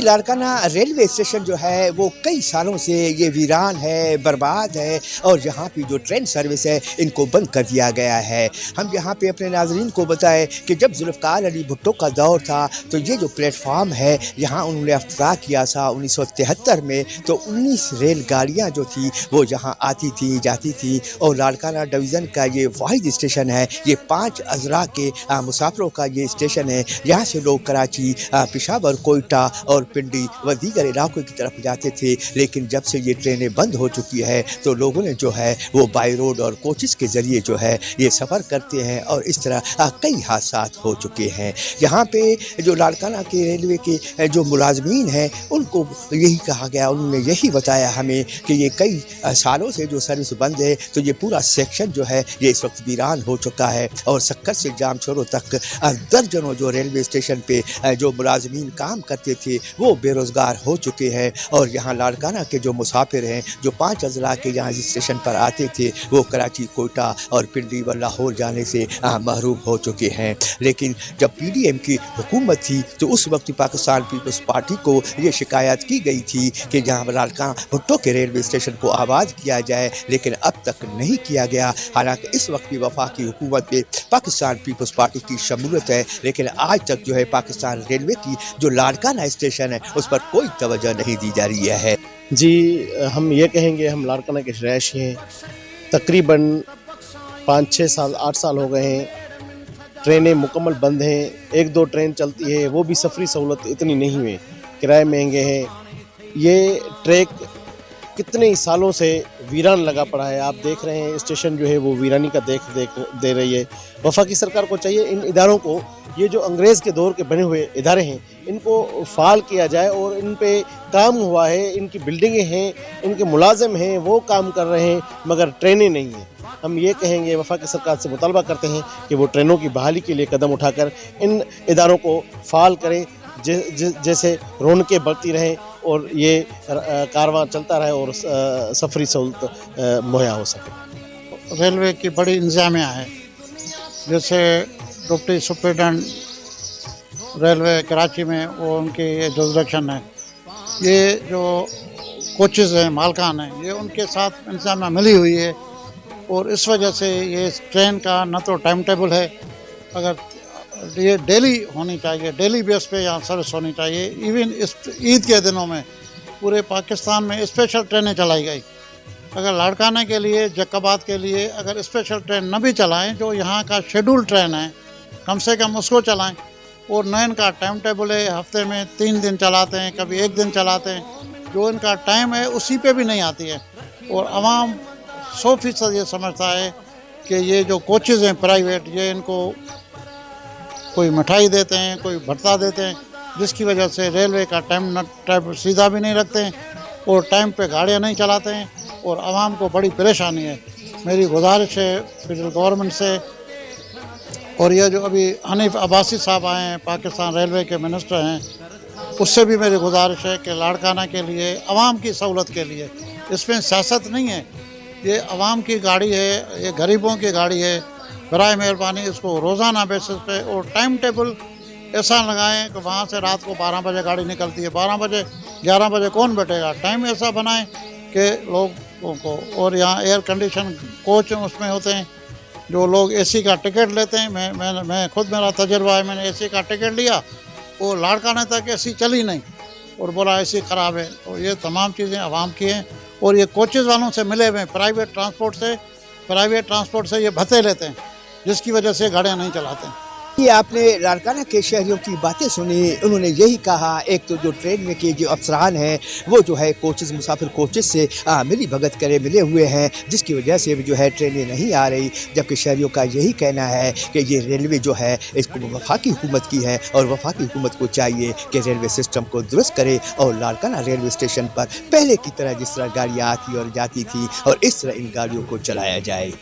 Larkana railway station जो है वो कई सालों से ये वीरान है, बर्बाद है और यहाँ पे जो ट्रेन सर्विस है इनको बंद कर दिया गया है। हम यहाँ पे अपने नाजरीन को बताएं कि जब जुल्फ़िकार अली भुट्टो का दौर था तो ये जो प्लेटफार्म है यहाँ उन्होंने इफ्तिताह किया था 1973 में। तो 19 रेलगाड़ियाँ जो थी वो यहाँ आती थी जाती थी और लाड़काना डिवीज़न का ये वाहिद स्टेशन है। ये 5 अजरा के मुसाफिरों का ये स्टेशन है। यहाँ से लोग कराची, पेशावर, कोयटा और पिंडी व दीगर इलाकों की तरफ जाते थे। लेकिन जब से ये ट्रेनें बंद हो चुकी है तो लोगों ने जो है वो बाई रोड और कोचेस के ज़रिए जो है ये सफ़र करते हैं और इस तरह कई हादसात हो चुके हैं। यहाँ पे जो लाड़काना के रेलवे के जो मुलाजमीन हैं उनको यही कहा गया, उन्होंने यही बताया हमें कि ये कई सालों से जो सर्विस बंद है तो ये पूरा सेक्शन जो है ये इस वक्त वीरान हो चुका है और सक्कर से जाम छोरों तक दर्जनों जो रेलवे स्टेशन पे जो मुलाजमीन काम करते थे वो बेरोज़गार हो चुके हैं। और यहाँ लाड़काना के जो मुसाफिर हैं जो 5 अजला के यहाँ जिस स्टेशन पर आते थे वो कराची, कोयटा और पिंडी व लाहौर जाने से महरूम हो चुके हैं। लेकिन जब PDM की हुकूमत थी तो उस वक्त पाकिस्तान पीपल्स पार्टी को ये शिकायत की गई थी कि जहाँ लाड़काना भुट्टो के रेलवे स्टेशन को आबाद किया जाए, लेकिन अब तक नहीं किया गया। हालांकि इस वक्त भी वफाकी हुकूमत में पाकिस्तान पीपल्स पार्टी की शमूलियत है, लेकिन आज तक जो है पाकिस्तान रेलवे की जो लाड़काना स्टेशन है उस पर कोई तवज्जो नहीं दी जा रही है। जी, हम ये कहेंगे हम लाड़काना के रहायशी हैं। तकरीबन 5-6 साल 8 साल हो गए हैं। ट्रेनें मुकम्मल बंद हैं। 1-2 ट्रेन चलती है वो भी सफरी सहूलत इतनी नहीं है, किराए महंगे हैं। ये ट्रैक कितने ही सालों से वीरान लगा पड़ा है। आप देख रहे हैं स्टेशन जो है वो वीरानी का देख दे रही है। वफाकी सरकार को चाहिए इन इदारों को, ये जो अंग्रेज़ के दौर के बने हुए इदारे हैं इनको फ़ाल किया जाए और इन पे काम हुआ है, इनकी बिल्डिंगें हैं, इनके मुलाजिम हैं, वो काम कर रहे हैं मगर ट्रेनें नहीं हैं। हम ये कहेंगे, वफाकी सरकार से मुतालबा करते हैं कि वो ट्रेनों की बहाली के लिए कदम उठाकर इन इदारों को फ़ाल करें, जैसे रौनकें बढ़ती रहें और ये कारवां चलता रहे और सफरी सहूलत मुहैया हो सके। रेलवे की बड़ी इंतजामिया है, जैसे डिप्टी सुपरिटेंडेंट रेलवे कराची में वो उनकी जुरिसडिक्शन है। ये जो कोचेज़ हैं, मालकान हैं, ये उनके साथ इंतजामिया मिली हुई है और इस वजह से ये ट्रेन का न तो टाइम टेबल है, अगर ये डेली होनी चाहिए, डेली बेस पे यहाँ सर्विस होनी चाहिए। इवन इस ईद के दिनों में पूरे पाकिस्तान में स्पेशल ट्रेनें चलाई गई। अगर लाड़काना के लिए, जक्काबाद के लिए अगर स्पेशल ट्रेन न भी चलाएं, जो यहाँ का शेड्यूल ट्रेन है कम से कम उसको चलाएं। और न इनका टाइम टेबल है, हफ्ते में 3 दिन चलाते हैं, कभी 1 दिन चलाते हैं, जो इनका टाइम है उसी पे भी नहीं आती है। और आवाम 100% ये समझता है कि ये जो कोचेज़ हैं प्राइवेट, ये इनको कोई मिठाई देते हैं, कोई भत्ता देते हैं, जिसकी वजह से रेलवे का टाइम सीधा भी नहीं रखते हैं और टाइम पे गाड़ियाँ नहीं चलाते हैं और आवाम को बड़ी परेशानी है। मेरी गुजारिश है फेडरल गवर्नमेंट से, और ये जो अभी हनीफ अब्बासी साहब आए हैं, पाकिस्तान रेलवे के मिनिस्टर हैं, उससे भी मेरी गुजारिश है कि लाड़काना के लिए, आवाम की सहूलत के लिए, इसमें सियासत नहीं है, ये आवाम की गाड़ी है, ये गरीबों की गाड़ी है। बराए मेहरबानी इसको रोज़ाना बेसिस पे और टाइम टेबल ऐसा लगाएं कि वहाँ से रात को 12 बजे गाड़ी निकलती है, 12 बजे 11 बजे कौन बैठेगा। टाइम ऐसा बनाएं कि लोगों को, और यहाँ एयर कंडीशन कोच उसमें होते हैं, जो लोग AC का टिकट लेते हैं। मैं खुद, मेरा तजर्बा है, मैंने AC का टिकट लिया और लाड़काना तक AC चली नहीं और बोला AC ख़राब है। तो ये तमाम चीज़ें आवाम की हैं और ये कोचेज़ वालों से मिले हुए हैं, प्राइवेट ट्रांसपोर्ट से ये भत्ते लेते हैं, जिसकी वजह से गाड़ियाँ नहीं चलाते हैं। ये आपने लाड़काना के शहरियों की बातें सुनी। उन्होंने यही कहा, एक तो जो ट्रेन में के जो अफसरान हैं वो जो है कोचेज़, मुसाफिर कोचेज़ से मिली भगत करे मिले हुए हैं, जिसकी वजह से जो है ट्रेनें नहीं आ रही। जबकि शहरियों का यही कहना है कि ये रेलवे जो है इसको वफाकी हुकूमत की है और वफाकी हुकूमत को चाहिए कि रेलवे सिस्टम को दुरुस्त करे और लाड़काना रेलवे स्टेशन पर पहले की तरह जिस तरह गाड़ियाँ आती और जाती थी और इस तरह इन गाड़ियों को चलाया जाए।